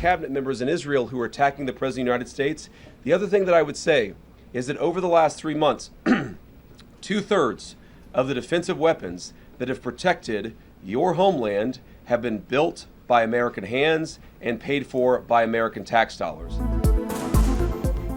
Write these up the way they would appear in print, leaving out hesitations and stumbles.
Cabinet members in Israel who are attacking the President of the United States. The other thing that I would say is that over the last 3 months, 2/3 of the defensive weapons that have protected your homeland have been built by American hands and paid for by American tax dollars.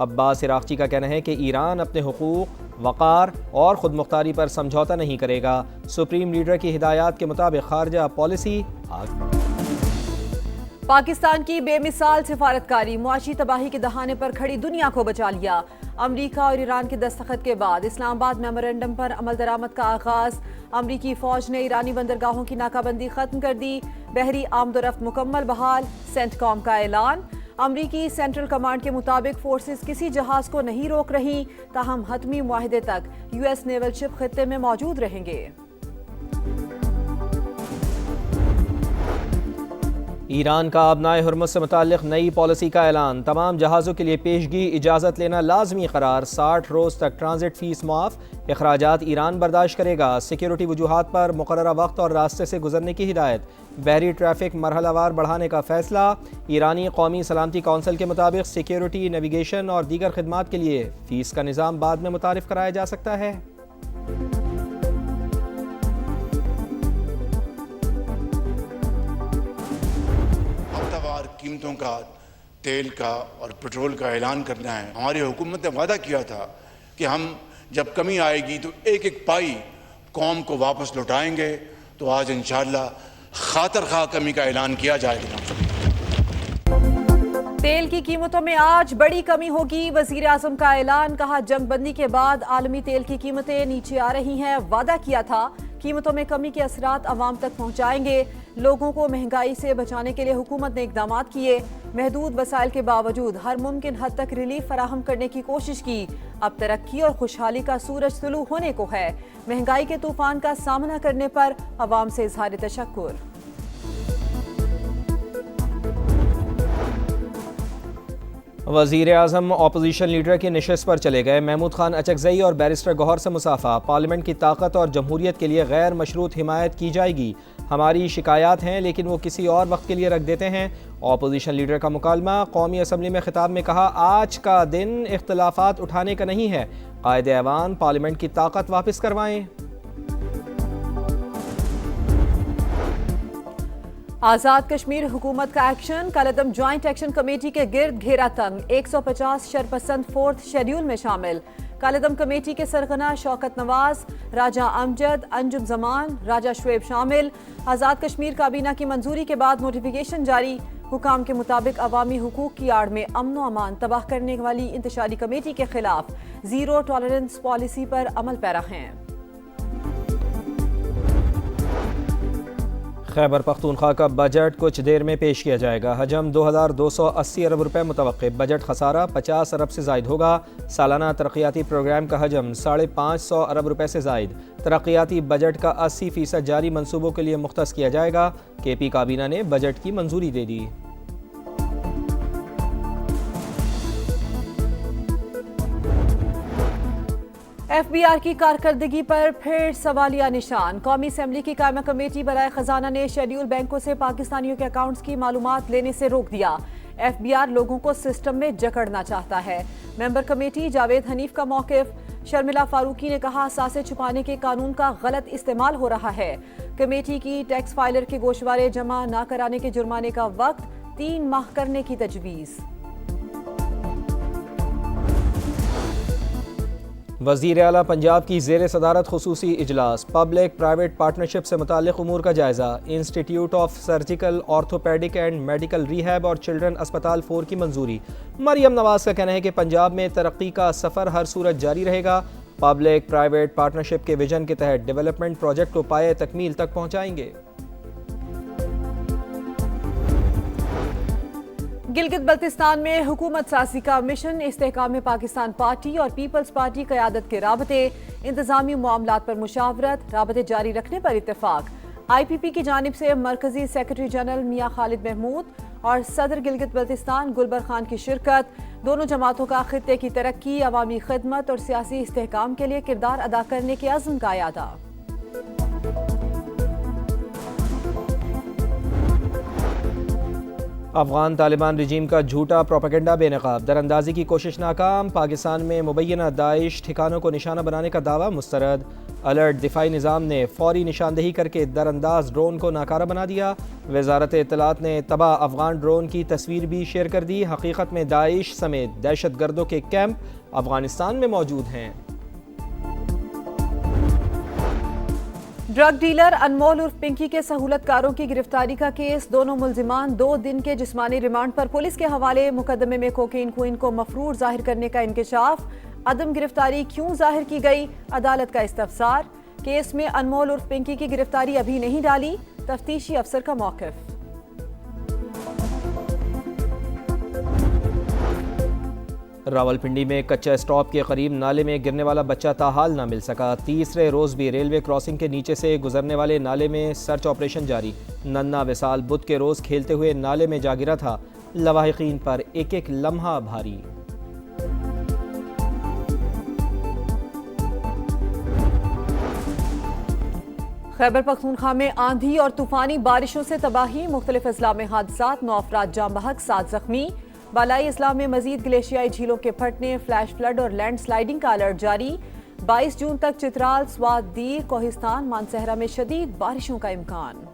عباس عراقچی کا کہنا ہے کہ ایران اپنے حقوق، وقار اور خود مختاری پر سمجھوتہ نہیں کرے گا۔ سپریم لیڈر کی ہدایات کے مطابق خارجہ پالیسی پاکستان کی بے مثال سفارتکاری معاشی تباہی کے دہانے پر کھڑی دنیا کو بچا لیا۔ امریکہ اور ایران کے دستخط کے بعد اسلام آباد میمورنڈم پر عمل درآمد کا آغاز۔ امریکی فوج نے ایرانی بندرگاہوں کی ناکہ بندی ختم کر دی۔ بحری آمد و رفت مکمل بحال، سینٹ کام کا اعلان۔ امریکی سینٹرل کمانڈ کے مطابق فورسز کسی جہاز کو نہیں روک رہی، تاہم حتمی معاہدے تک یو ایس نیول شپ خطے میں موجود رہیں گے۔ ایران کا آبنائے ہرمز سے متعلق نئی پالیسی کا اعلان، تمام جہازوں کے لیے پیشگی اجازت لینا لازمی قرار، 60 روز تک ٹرانزٹ فیس معاف، اخراجات ایران برداشت کرے گا، سیکیورٹی وجوہات پر مقررہ وقت اور راستے سے گزرنے کی ہدایت، بحری ٹریفک مرحلہ وار بڑھانے کا فیصلہ۔ ایرانی قومی سلامتی کونسل کے مطابق سیکیورٹی، نیویگیشن اور دیگر خدمات کے لیے فیس کا نظام بعد میں متعارف کرایا جا سکتا ہے۔ قیمتوں کا، تیل کا اور پٹرول کا اعلان کرنا ہے۔ ہماری حکومت نے وعدہ کیا تھا کہ ہم جب کمی آئے گی تو ایک ایک پائی قوم کو واپس لوٹائیں گے، تو آج انشاءاللہ خاطر خواہ کمی کا اعلان کیا جائے گا۔ تیل کی قیمتوں میں آج بڑی کمی ہوگی، وزیر اعظم کا اعلان، کہا جنگ بندی کے بعد عالمی تیل کی قیمتیں نیچے آ رہی ہیں، وعدہ کیا تھا قیمتوں میں کمی کے اثرات عوام تک پہنچائیں گے۔ لوگوں کو مہنگائی سے بچانے کے لیے حکومت نے اقدامات کیے، محدود وسائل کے باوجود ہر ممکن حد تک ریلیف فراہم کرنے کی کوشش کی۔ اب ترقی اور خوشحالی کا سورج طلوع ہونے کو ہے، مہنگائی کے طوفان کا سامنا کرنے پر عوام سے اظہار تشکر۔ وزیر اعظم اپوزیشن لیڈر کی نشست پر چلے گئے، محمود خان اچکزئی اور بیرسٹر گوہر سے مصافحہ، پارلیمنٹ کی طاقت اور جمہوریت کے لیے غیر مشروط حمایت کی جائے گی، ہماری شکایات ہیں لیکن وہ کسی اور وقت کے لیے رکھ دیتے ہیں۔ اپوزیشن لیڈر کا مکالمہ، قومی اسمبلی میں خطاب میں کہا آج کا دن اختلافات اٹھانے کا نہیں ہے، قائد ایوان پارلیمنٹ کی طاقت واپس کروائیں۔ آزاد کشمیر حکومت کا ایکشن، کالعدم جوائنٹ ایکشن کمیٹی کے گرد گھیرا تنگ، 150 شرپسند 4تھ شیڈیول میں شامل۔ کالعدم کمیٹی کے سرغنہ شوکت نواز، راجہ امجد، انجم زمان، راجہ شعیب شامل۔ آزاد کشمیر کابینہ کی منظوری کے بعد نوٹیفیکیشن جاری، حکام کے مطابق عوامی حقوق کی آڑ میں امن و امان تباہ کرنے والی انتشاری کمیٹی کے خلاف زیرو ٹالرنس پالیسی پر عمل پیرا ہیں۔ خیبر پختونخوا کا بجٹ کچھ دیر میں پیش کیا جائے گا، حجم 2280 ارب روپے متوقع، بجٹ خسارہ 50 ارب سے زائد ہوگا، سالانہ ترقیاتی پروگرام کا حجم 550 ارب روپے سے زائد، ترقیاتی بجٹ کا 80% جاری منصوبوں کے لیے مختص کیا جائے گا۔ کے پی کابینہ نے بجٹ کی منظوری دے دی۔ ایف بی آر کی کارکردگی پر پھر سوالیہ نشان، قومی اسمبلی کی قائمہ کمیٹی برائے خزانہ نے شیڈیول بینکوں سے پاکستانیوں کے اکاؤنٹس کی معلومات لینے سے روک دیا۔ ایف بی آر لوگوں کو سسٹم میں جکڑنا چاہتا ہے۔ ممبر کمیٹی جاوید حنیف کا موقف، شرمیلا فاروقی نے کہا اثاثے چھپانے کے قانون کا غلط استعمال ہو رہا ہے۔ کمیٹی کی ٹیکس فائلر کے گوشوارے جمع نہ کرانے کے جرمانے کا وقت 3 ماہ کرنے کی تجویز۔ وزیر اعلیٰ پنجاب کی زیر صدارت خصوصی اجلاس، پبلک پرائیویٹ پارٹنرشپ سے متعلق امور کا جائزہ، institute of surgical orthopaedic and medical rehab اور چلڈرن اسپتال 4 کی منظوری۔ مریم نواز کا کہنا ہے کہ پنجاب میں ترقی کا سفر ہر صورت جاری رہے گا، پبلک پرائیویٹ پارٹنرشپ کے ویژن کے تحت ڈیولپمنٹ پروجیکٹ کو پائے تکمیل تک پہنچائیں گے۔ گلگت بلتستان میں حکومت سازی کا مشن، استحکام پاکستان پارٹی اور پیپلز پارٹی قیادت کے رابطے، انتظامی معاملات پر مشاورت، رابطے جاری رکھنے پر اتفاق۔ آئی پی پی کی جانب سے مرکزی سیکرٹری جنرل میاں خالد محمود اور صدر گلگت بلتستان گلبر خان کی شرکت، دونوں جماعتوں کا خطے کی ترقی، عوامی خدمت اور سیاسی استحکام کے لیے کردار ادا کرنے کے عزم کا اعادہ۔ افغان طالبان رجیم کا جھوٹا پروپیگنڈا بے نقاب، دراندازی کی کوشش ناکام، پاکستان میں مبینہ داعش ٹھکانوں کو نشانہ بنانے کا دعویٰ مسترد۔ الرٹ دفاعی نظام نے فوری نشاندہی کر کے در انداز ڈرون کو ناکارہ بنا دیا۔ وزارت اطلاعات نے تباہ افغان ڈرون کی تصویر بھی شیئر کر دی۔ حقیقت میں داعش سمیت دہشت گردوں کے کیمپ افغانستان میں موجود ہیں۔ ڈرگ ڈیلر انمول عرف پنکی کے سہولت کاروں کی گرفتاری کا کیس، دونوں ملزمان 2 دن کے جسمانی ریمانڈ پر پولیس کے حوالے۔ مقدمے میں کوکین کوئن کو مفرور ظاہر کرنے کا انکشاف، عدم گرفتاری کیوں ظاہر کی گئی، عدالت کا استفسار۔ کیس میں انمول عرف پنکی کی گرفتاری ابھی نہیں ڈالی، تفتیشی افسر کا موقف۔ راولپنڈی میں کچا اسٹاپ کے قریب نالے میں گرنے والا بچہ تاحال نہ مل سکا۔ تیسرے روز بھی ریلوے کراسنگ کے نیچے سے گزرنے والے نالے میں سرچ آپریشن جاری۔ ننا وصال بدھ کے روز کھیلتے ہوئے نالے میں جا گرا تھا، لواحقین پر ایک ایک لمحہ بھاری۔ خیبر پختونخوا میں آندھی اور طوفانی بارشوں سے تباہی، مختلف اضلاع میں حادثات، 9 افراد جاں بحق، 7 زخمی۔ بالائی اضلاع میں مزید گلیشیائی جھیلوں کے پھٹنے، فلیش فلڈ اور لینڈ سلائیڈنگ کا الرٹ جاری۔ 22 جون تک چترال، سوات، دیر، کوہستان، مانسہرہ میں شدید بارشوں کا امکان۔